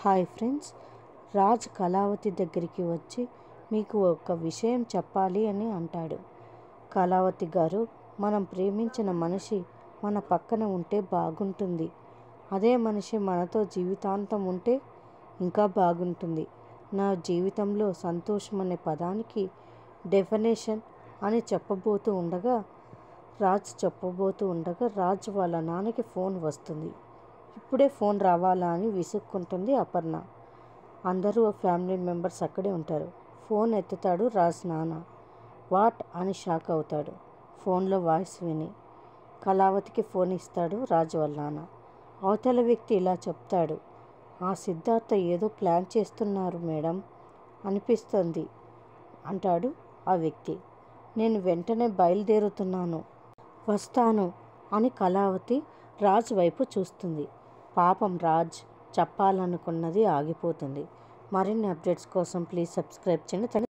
Hi friends, Raj Kalavathi దగ్గరికి వచ్చి మీకు ఒక విషయం చెప్పాలి అని అంటాడు. కళావతి గారు, మనం ప్రేమించిన మనిషి మన పక్కన ఉంటే బాగుంటుంది. అదే మనిషి మనతో జీవితాంతం ఉంటే ఇంకా బాగుంటుంది. నా జీవితంలో సంతోషం అనే పదానికి డెఫినేషన్ అని చెప్పబోతూ ఉండగా రాజ్ వాళ్ళ నాన్నకి ఫోన్ వస్తుంది. ఇప్పుడే ఫోన్ రావాలా అని విసుక్కుంటుంది అపర్ణ. అందరూ ఫ్యామిలీ మెంబర్స్ అక్కడే ఉంటారు. ఫోన్ ఎత్తుతాడు రాజ్ నాన్న. వాట్ అని షాక్ అవుతాడు ఫోన్లో వాయిస్ విని. కళావతికి ఫోన్ ఇస్తాడు రాజ్ వాళ్ళ నాన్న. అవతల వ్యక్తి ఇలా చెప్తాడు, ఆ సిద్ధార్థ ఏదో ప్లాన్ చేస్తున్నారు మేడం అనిపిస్తుంది అంటాడు ఆ వ్యక్తి. నేను వెంటనే బయలుదేరుతున్నాను, వస్తాను అని కళావతి రాజ్ వైపు చూస్తుంది. పాపం రాజ్ చెప్పాలనుకున్నది ఆగిపోతుంది. మరిన్ని అప్డేట్స్ కోసం ప్లీజ్ సబ్స్క్రైబ్ చేయండి.